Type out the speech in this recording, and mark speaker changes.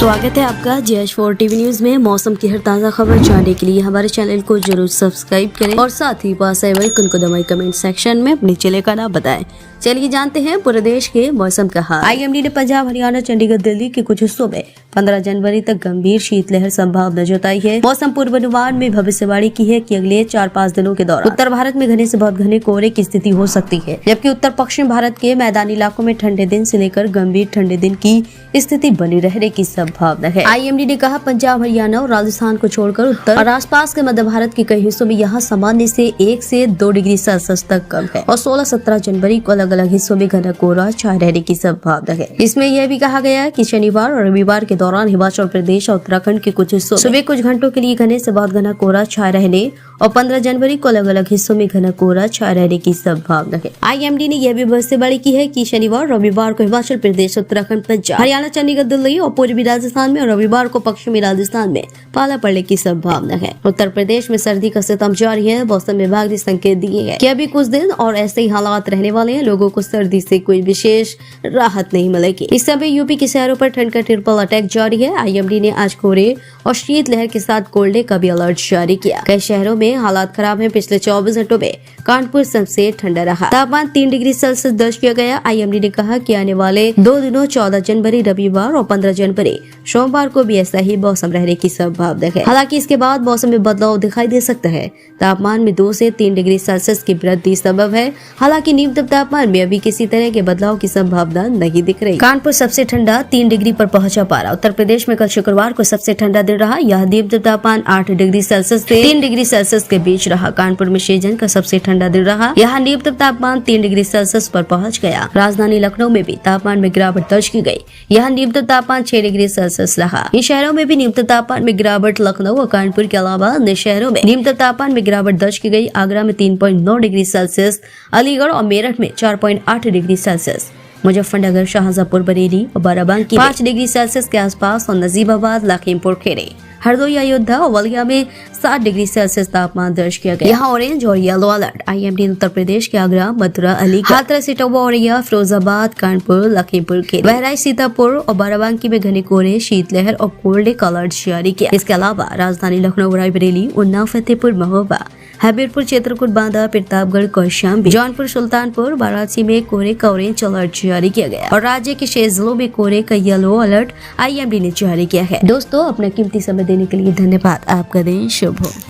Speaker 1: स्वागत है आपका JH4 टीवी न्यूज में। मौसम की हर ताज़ा खबर जानने के लिए हमारे चैनल को जरूर सब्सक्राइब करें और साथ ही पास आए बेल को दबाएं। कमेंट सेक्शन में अपने जिले का नाम बताएं। चलिए जानते हैं पूरे देश के मौसम का हाल। IMD ने पंजाब, हरियाणा, चंडीगढ़, दिल्ली के कुछ हिस्सों में 15 जनवरी तक गंभीर शीतलहर संभावना जताई है। मौसम पूर्वानुमान में भविष्यवाणी की है कि अगले 4-5 दिनों के दौरान उत्तर भारत में घने से बहुत घने कोहरे की स्थिति हो सकती है, जबकि उत्तर पश्चिम भारत के मैदानी इलाकों में ठंडे दिन से लेकर गंभीर ठंडे दिन की स्थिति बनी रहने की संभावना है। IMD ने कहा, पंजाब, हरियाणा और राजस्थान को छोड़कर उत्तर और आसपास के मध्य भारत के कई हिस्सों में यहाँ सामान्य से 1 से 2 डिग्री सेल्सियस तक कम है और 16-17 जनवरी को अलग अलग हिस्सों में घना कोहरा छाए रहने की संभावना है। इसमें यह भी कहा गया है कि शनिवार और रविवार के दौरान हिमाचल प्रदेश और उत्तराखंड के कुछ हिस्सों में सुबह कुछ घंटों के लिए घने से बहुत घना कोहरा छाए रहने और 15 जनवरी को अलग अलग हिस्सों में घना कोहरा छाए रहने की संभावना है। IMD ने यह भी भविष्यवाणी की है कि शनिवार और रविवार को हिमाचल प्रदेश, उत्तराखंड, पंजाब, हरियाणा, चंडीगढ़, दिल्ली और पूर्वी राजस्थान में और रविवार को पश्चिमी राजस्थान में पाला पड़ने की संभावना है। उत्तर प्रदेश में सर्दी का सितम जारी है। मौसम विभाग ने संकेत दिए हैं कि अभी कुछ दिन और ऐसे ही हालात रहने वाले हैं। लोगों को सर्दी से कोई विशेष राहत नहीं मिलेगी। इस समय यूपी के शहरों पर ठंड का ट्रिपल अटैक जारी है। IMD ने आज कोहरे और शीतलहर के साथ कोल्ड का भी अलर्ट जारी किया। कई शहरों में हालात खराब हैं। पिछले 24 घंटों में कानपुर सबसे ठंडा रहा। तापमान 3 डिग्री सेल्सियस दर्ज किया गया। IMD ने कहा कि आने वाले 2 दिनों 14 जनवरी रविवार और 15 जनवरी सोमवार को भी ऐसा ही मौसम रहने की संभावना है। हालांकि इसके बाद मौसम में बदलाव दिखाई दे सकता है। तापमान में 2 से 3 डिग्री सेल्सियस की वृद्धि संभव है। हालांकि न्यूनतम तापमान में अभी किसी तरह के बदलाव की संभावना नहीं दिख रही। कानपुर सबसे ठंडा 3 डिग्री पर पहुंचा पारा। उत्तर प्रदेश में कल शुक्रवार को सबसे ठंडा दिन रहा। यह न्यूनतम तापमान 8 डिग्री सेल्सियस से 3 डिग्री सेल्सियस के बीच रहा। कानपुर में सीजन का सबसे ठंडा दिन रहा। यहाँ न्यूनतम तापमान 3 डिग्री सेल्सियस पर पहुंच गया। राजधानी लखनऊ में भी तापमान में गिरावट दर्ज की गई। यहाँ न्यूनतम तापमान 6 डिग्री सेल्सियस रहा। इन शहरों में भी न्यूनतम तापमान में गिरावट लखनऊ और कानपुर के अलावा अन्य शहरों में न्यूनतम तापमान में गिरावट दर्ज की गई। आगरा में 3.9 डिग्री सेल्सियस, अलीगढ़ और मेरठ में 4.8 डिग्री सेल्सियस, मुजफ्फरनगर, शाहजहांपुर, बरेली और बाराबंकी 5 डिग्री सेल्सियस के आसपास और नजीबाबाद, लखीमपुर खीरी, हरदोई, अयोध्या और बलिया में 7 डिग्री सेल्सियस तापमान दर्ज किया गया। यहाँ ऑरेंज और येलो अलर्ट। IMD ने उत्तर प्रदेश के आगरा, मथुरा, अलीगढ़, हाथरस, इटावा, औरैया, फिरोजाबाद, कानपुर, लखीमपुर खीरी, बहराइच, सीतापुर और बाराबंकी में घने कोहरे, शीतलहर और कोल्ड का अलर्ट जारी किया। इसके अलावा राजधानी लखनऊ, रायबरेली, उन्नाव, फतेहपुर, महोबा, हमीरपुर, चित्रकूट, बांदा, प्रतापगढ़, कौशाम्बी, जौनपुर, सुल्तानपुर, वाराणसी में कोहरे का ऑरेंज अलर्ट जारी किया गया और राज्य के शेष जिलों में कोहरे का येलो अलर्ट IMD ने जारी किया है। दोस्तों, अपना कीमती समय देने के लिए धन्यवाद। आपका दिन शुभ हो।